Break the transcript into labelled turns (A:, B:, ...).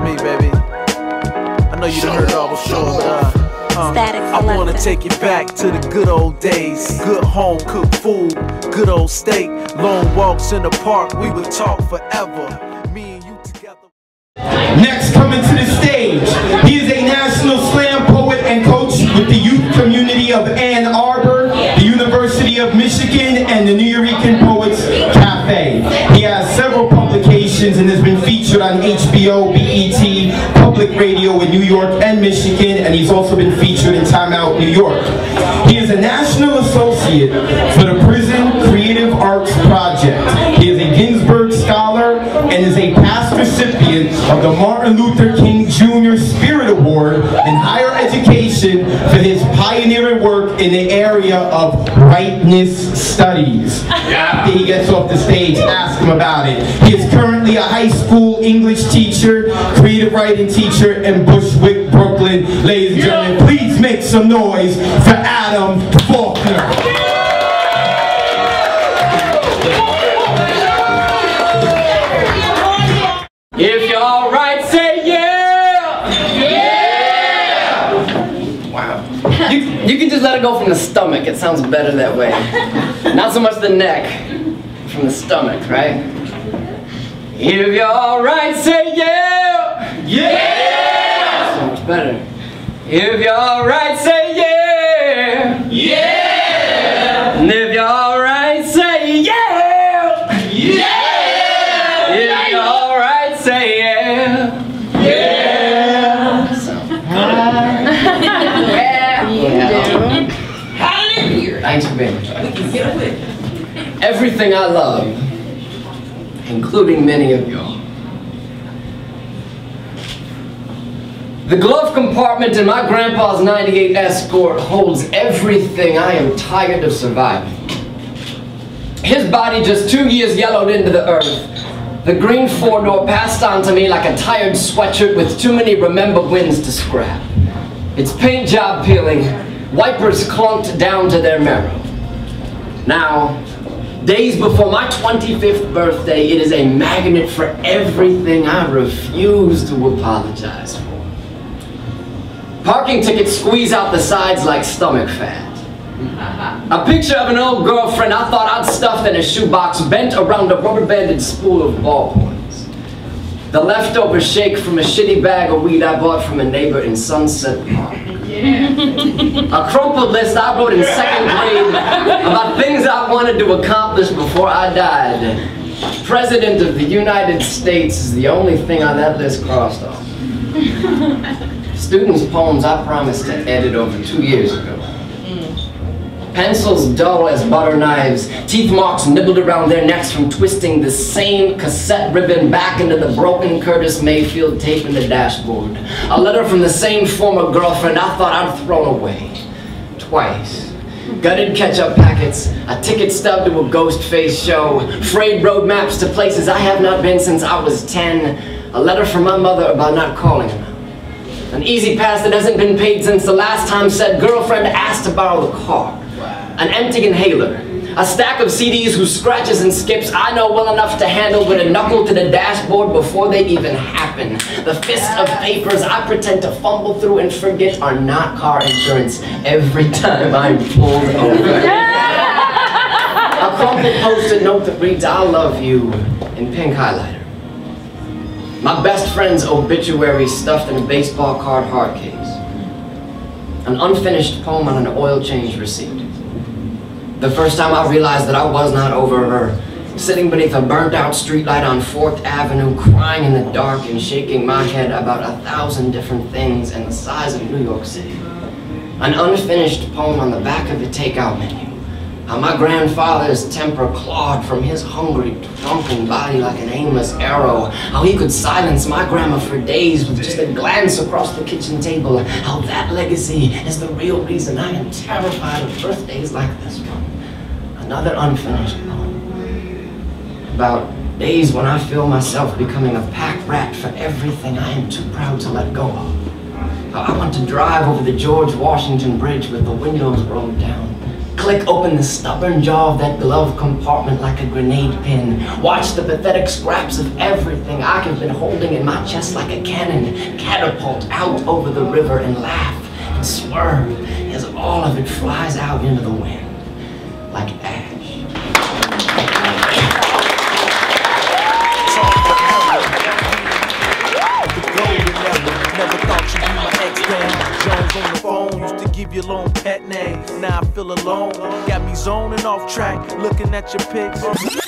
A: me, baby. I know you done heard it all before, but I wanna take you back to the good old days. Good home cooked food, good old steak, long walks in the park, we would talk forever. Me and you together.
B: Next, coming to the stage, he is a national slam poet and coach with the youth community of Ann Arbor, the University of Michigan, and the Nuyorican Poets Cafe. He has several publications and has been featured on HBO, BET, public radio in New York and Michigan, and he's also been featured in Time Out New York. He is a National Associate for the Prison Creative Arts Project. He is a Ginsberg Scholar and is a past recipient of the Martin Luther King Jr. Spirit Award in Higher Education for his pioneering work in the area of rightness studies. After he gets off the stage, ask him about it. He is currently a high school English teacher, creative writing teacher in Bushwick, Brooklyn. Ladies and gentlemen, please make some noise for Adam Falkner.
C: If you're alright, say yeah! Yeah! Wow. You can just let it go from the stomach. It sounds better that way. Not so much the neck, from the stomach, right? If you're alright, say yeah! Yeah! So much better. If you're alright, say yeah! Yeah! And if you're alright, say yeah! Yeah! If you're alright, say yeah! Yeah! So. Yeah. Hallelujah! Thanks for being here. Everything I love, including many of y'all. The glove compartment in my grandpa's '98 Escort holds everything I am tired of surviving. His body just 2 years yellowed into the earth. The green four-door passed on to me like a tired sweatshirt with too many remember wins to scrap. Its paint job peeling, wipers clunked down to their marrow. Now, days before my 25th birthday, it is a magnet for everything I refuse to apologize for. Parking tickets squeeze out the sides like stomach fat. A picture of an old girlfriend I thought I'd stuffed in a shoebox bent around a rubber-banded spool of ballpoints. The leftover shake from a shitty bag of weed I bought from a neighbor in Sunset Park. A crumpled list I wrote in second grade about things I wanted to accomplish before I died. President of the United States is the only thing on that list crossed off. Students' poems I promised to edit over 2 years ago. Pencils dull as butter knives, teeth marks nibbled around their necks from twisting the same cassette ribbon back into the broken Curtis Mayfield tape in the dashboard. A letter from the same former girlfriend I thought I'd thrown away. Twice. Gutted ketchup packets, a ticket stub to a Ghostface show, frayed road maps to places I have not been since I was 10, a letter from my mother about not calling her. An easy pass that hasn't been paid since the last time said girlfriend asked to borrow the car. An empty inhaler. A stack of CDs whose scratches and skips I know well enough to handle with a knuckle to the dashboard before they even happen. The fist of papers I pretend to fumble through and forget are not car insurance every time I'm pulled over. A crumpled post-it note that reads, "I love you," in pink highlighter. My best friend's obituary stuffed in a baseball card hard case. An unfinished poem on an oil change receipt. The first time I realized that I was not over her, sitting beneath a burnt-out streetlight on 4th Avenue, crying in the dark and shaking my head about 1,000 different things and the size of New York City. An unfinished poem on the back of a takeout menu. How my grandfather's temper clawed from his hungry, drunken body like an aimless arrow. How he could silence my grandma for days with just a glance across the kitchen table. How that legacy is the real reason I am terrified of birthdays like this one. Another unfinished poem. About days when I feel myself becoming a pack rat for everything I am too proud to let go of. How I want to drive over the George Washington Bridge with the windows rolled down, Click open the stubborn jaw of that glove compartment like a grenade pin. Watch the pathetic scraps of everything I have been holding in my chest like a cannon catapult out over the river and laugh and swerve as all of it flies out into the wind like ash.
A: Jones on the phone, used to give you long pet name. Now I feel alone, got me zoning off track, looking at your pics.